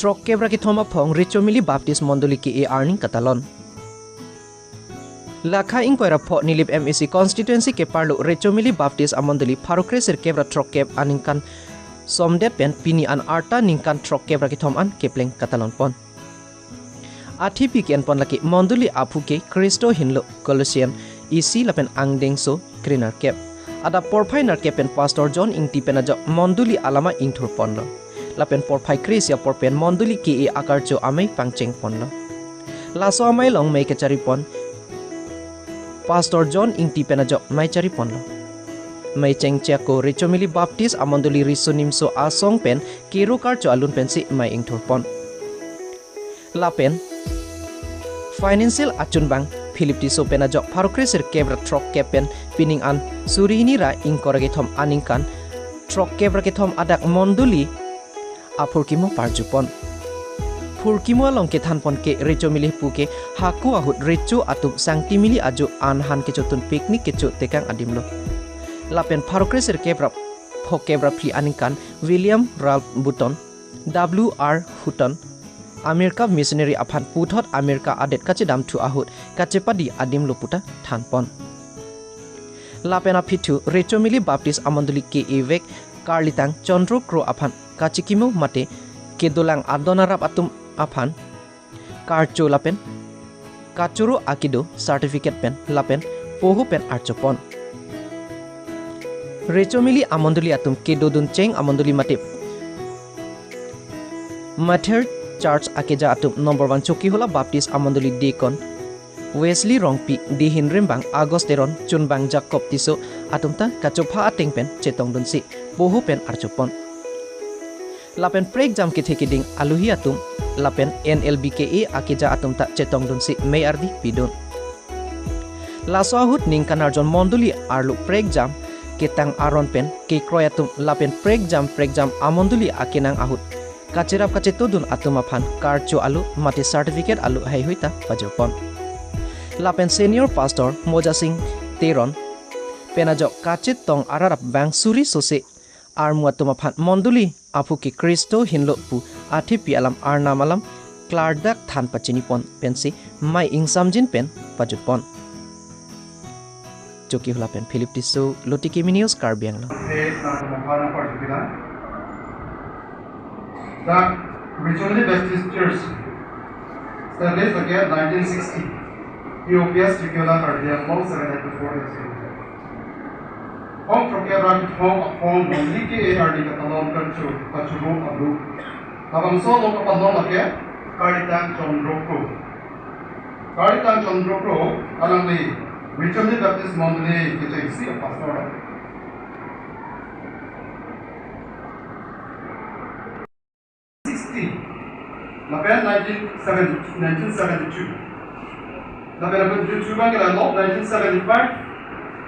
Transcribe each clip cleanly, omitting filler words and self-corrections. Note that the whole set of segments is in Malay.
trok kebra ki thoma phong Richomili Baptist Mondoli ki e arning katalon. Lakha inquira pho nilip MEC constituency ke parlo Richomili Baptist Amondoli Parokresir kebra trok keb aningkan somdet pen pini an arta ningkan trok kebra ki thom an kepleng katalon pon. Athi pikian pon laki Mondoli apuke Kristo hinlo Colossian isi lapen angdengso krinar kep. Ada porpai nar kepen Pastor John ingti penajo Mondoli alama ingthur ponlo. Lapen porpai Krisia porpen Mondoli ki e akarjo amai pangcheng ponlo. Laso amai long mai kechari pon Pastor John ingti penajo mai chari ponlo. Mai cheng cheko Richomili Baptist Amondoli risonimso asong pen kiro karjo alun pensi mai ingthur pon. Lapen financial achun bang Philip Tiso penajo Parokresir kebra trok kepen pining an surihini ra ingkorage thom aningkan trok kebra ke thom adak Mondoli apurkimo parjupon. Purkimo longke thanpon ke Richomili puke haku ahut recho atum sangtimili aju anhan ke chotun piknik ke chot tekang adimlo. Lapen Parokresir kebra phokebra phi aningkan William Ralph Button W.R. Hutton Amerika missionary aphan puthot Amerika adet kache dam thu ahut kache padi adim loputa thanpon. Lapena phitu Richomili Baptist Amondoli ke evek Karlitang Chandro Kro aphan kachikimo mate kedolang adonarap atum aphan karcho lapen kachuro akido certificate pen lapen pohu pen archopon. Richomili Amondoli atum kedodun cheng Amondoli mate Mater Church akeja atum number 1 choki hola Baptist Amondoli Deacon Wesley Rongpi di Hinrimbang Agosteron Chunbang Jacob Tiso atumta kachopha atengpen chetong dunsi pohu pen archopon. Lapen prek jam ke thekiding aluhi atum lapen NLBKE akeja atumta chetong dunsi may ardi pidon. Laso ahut ning kanarjon Mondoli arlu prek jam ketang aron pen ke kroyatum lapen prek jam Amondoli akenang ahut kachirap kachetodun atumaphan karcho alu mati certificate alu hai huita pajopon. Lapen senior pastor Moja Singh Teron penajo kachet tong ararap bang suri sose armuatumaphan Mondoli apuki Kristo hinlo pu athipi alam arnamalam klardak than pachini pon pensi mai ingsamjin pen pajupon. Joki hula pen Philip Tiso LOTI KIMI News Karbianglo. The Richomili Baptist Church established again 1960. EOPS Tricula Cardia Long 794 Home Trocabra Home Mondiki ARD Catalon Kachugo Abu Abang Solo Kapadon Lake Karitan Chondroko Karitan Chondroko along the Richomili Baptist Mondoli KJC Pastor 1972. Lapen 1975.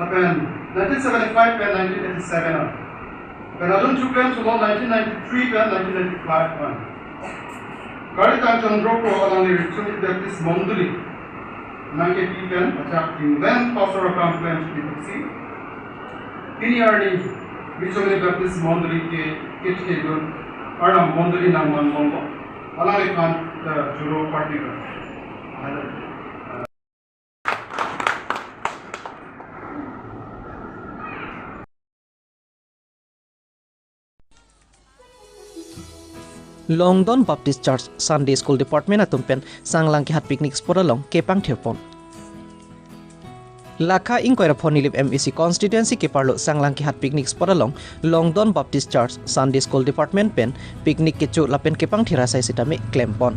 Lapen 1975 pen 1987. Penalun Chupen to 1993 pen 1995. Karitan Chandroko along the Richomili Baptist Mondoli. Nanke pen attack England pastor of complaint to Kini Arni Richomili Baptist Mondoli ke Kitchedun Arnam Mondoli Naman Mongo. Along the Juro party. Longdon Baptist Church Sunday School Department atumpen sanglang ki hat picnic spot along kepang thirpon. Lakha inquire phone nilip MEC constituency ke parlo sanglang ki hat picnic spot along Longdon Baptist Church Sunday School Department pen picnic ke chu lapen kepang thirasai sitame klempon.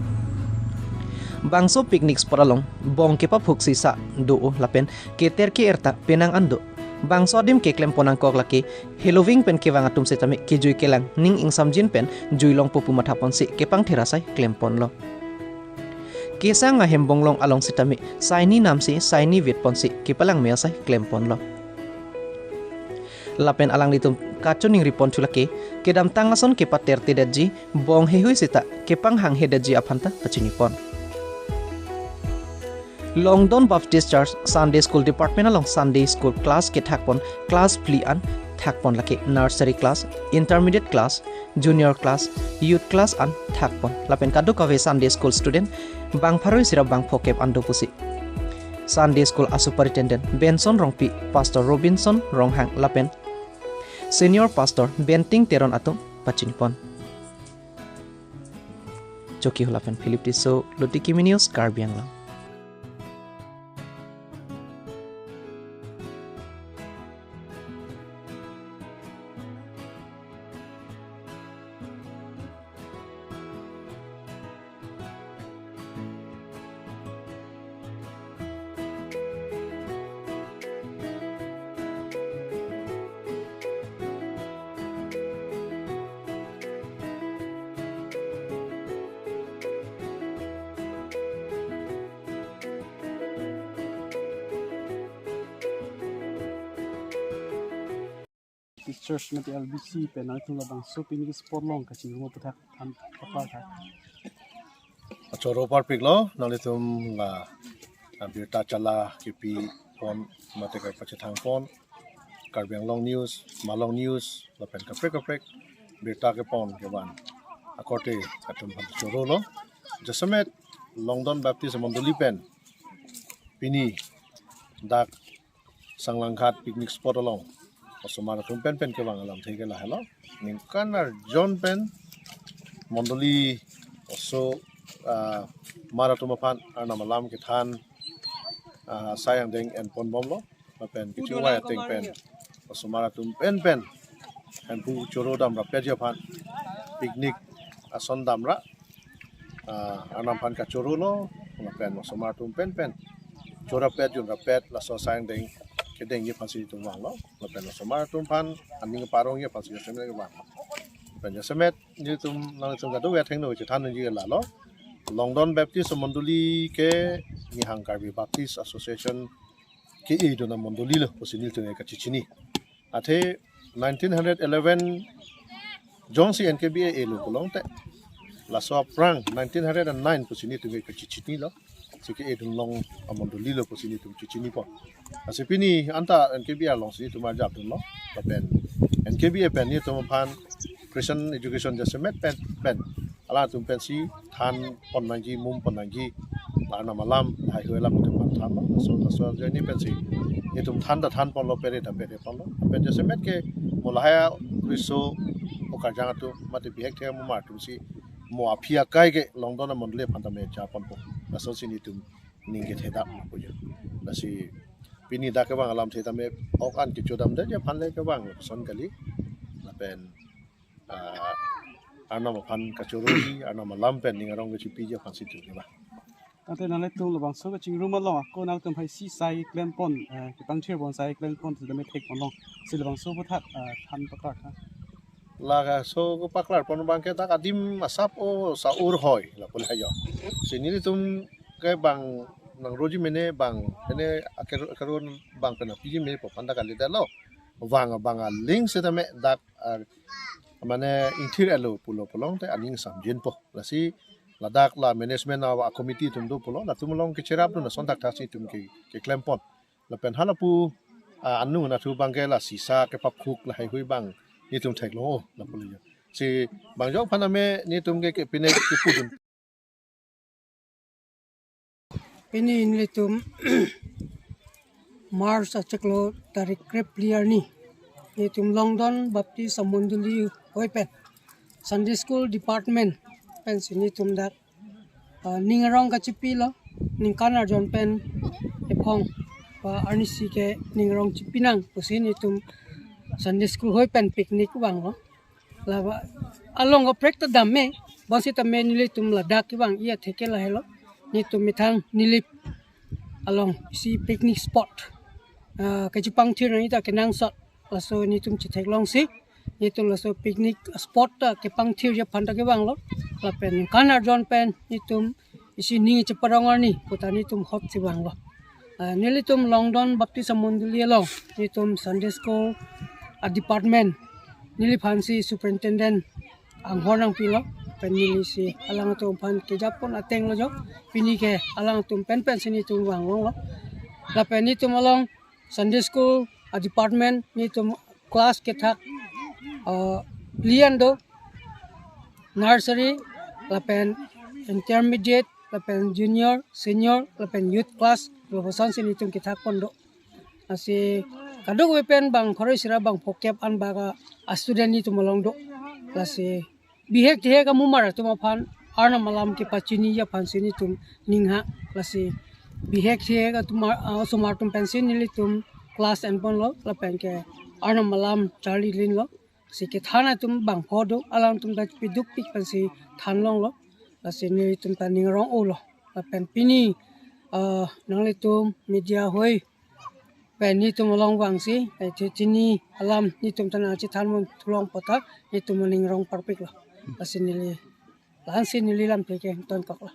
Bangso picnic spot along bong kepa phuksi sa do lapen keter ke erta penang ando. Bangso adim ke klemponang kok laki Halloween pen ke wangatum sitame ke jui kelang ning ingsamjin pen juilong pupu mathapon si kepang thirasai klempon lo. Kesa nga hembonglong along sitami saini namsi saini vitponsi kipalang measai klempon lo. Lapen alang ditum kacuning ripon chulake kedam tangason kepater tedaji bong hehui sita kepang hang hedaji aphanta pachinipon. Longdon Baptist Church Sunday School Department along Sunday School class ke thakpon class pli an thakpon lake nursery class, intermediate class, junior class, youth class an thak pon. Lapen kadu kave Sunday school student bang pharoi sira bang phokep ando pusi. Sunday school superintendent Benson rongpi Pastor Robinson ronghang lapen. Senior pastor Benting teron atung pachin pon. Joki hulapen Philip Tiso LOTI KIMI News Karbiang lang. Church mati LBC pe na tu labang so pini sport long kasi mo putak tham apa tha Choro par piglo nalitum la birta chala kipi pon mate ka pachithang pon Karbiang long news malong news la pen kaprek birta ke pon ke ban akote atum choro lo jasamet Longdon Baptist Mondoli pen pini dak sanglangkhat picnic spot along Osomara pen ke bang alam thege la hello ningkanar John pen Mondoli oso maratumapan arna malam ke than sayang deng en pon bom lo pen kichuwa teng pen Osomara pen en pu choro dam ra peja pan picnic ason dam ra arna pan ka choro lo pen Osomara pen chora pet jun ra pet la so sayang deng kedeng ye pasi tu wang lo pen Osomara pan aning parong ye pasi semet ke wang pen semet ni tum nang tum ga do ya theng no che than ni la lo Longdon Baptist Mondoli ke ni Hangkarbi Baptist Association ke e do na Mondoli lo posinil tu ka chichini athe 1911 John C NKBA e lo kolong te la so prang 1909 posini tu ka chichini lo sike e do long Mondoli lo posini tu chichini po asipini anta NKBA long si tu ma jap tu lo pen NKBA pen ni tu pan Christian Education Jasemet pen ala tum pensi than pon nangi mum pon nangi ana malam hai hoela mo tum than so jeni pensi etum than pon lo pere pon lo pen jese met ke molaya riso okajang tu mate bihek the mo mar tu si mo afia kai ke Longdon Mondole phantame cha pon po so sini tum ninge theda ko je nasi pini da ke bang alam thedame ok an ki chodam de je phanle ke bang son kali la pen arna mapan kachoroi arna malam pen ningarong ke chipi je phansi tu ba ate na le tu labang so ka ching room lo ko na tum phai si sai klem pon ki pang thir bon sai klem pon tu me thek pon long si labang so putak tham pakar tha laga so ko paklar pon bang ke tak adim asap o saur hoy la pol hayo sini tum ke bang nang roji mene bang ene akaron bang pen piji me po panda kali da lo wang link se tame dak mane intir elo pulo polong te aning samjen po lasi ladak la management awa committee tum do pulo la tumlong ke cherap do na sontak thasi tum ke klempon la pen halapu anu na thu bangke la sisa ke papkhuk la hai hui bang ni tum thek lo la pulo si bang jok phaname ni tum ke pine ke pudun ini inlitum Mars achaklo tarik krep clear ni itum Longdon Baptist Mondoli hoipen Sunday School Department pen sini tum dak ningarong kachipi lo ningkanar jon pen epong pa arnisi ke ningarong chipinang pusini tum Sunday School hoipen picnic bang lo laba along oprek ta damme basi tamme nilitum ladak bang ia theke la helo ni tum mithang nilip along si picnic spot kachipang thir ni ta kenang sot laso ni tum chithek long si ni tum laso picnic spot ta ke pang thir je phanta ke bang lo la pen kanar jon pen ni tum isi ni chaparangor ni putani tum hot si bang lo nili tum Longdon Baptist Mondoli lo ni tum Sunday School department nili phansi superintendent ang horang pilo pen nili si alang tum phan ke japon ateng lo jo pini ke alang tum pen sini tum bang lo la pen ni tum along Sunday School department ni tum class ke thak lian do nursery lapen intermediate lapen junior senior lapen youth class lobasan sini tum kita kondo asi kadok wepen bang khoroi sira bang pokep an baga student ni tumolong do lasi bihek the ka mumar tuma phan arna malam ki pachini ya phan sini tum ningha lasi bihek the ka tumar sumar tum pensin ni tum class and pon lo lapen ke arna malam charlie lin lo si ke thana tum bang phodo alang tum da piduk pik pensi than long lo lasi ni tum ta ning rong o lo lapen pini nang le tum media hoi pen ni tum long wang si ai chini alam ni tum tana chi than mon thulong potak ni tum ning rong parpik lo lasi ni lan si ni lam pe ke ton kok lo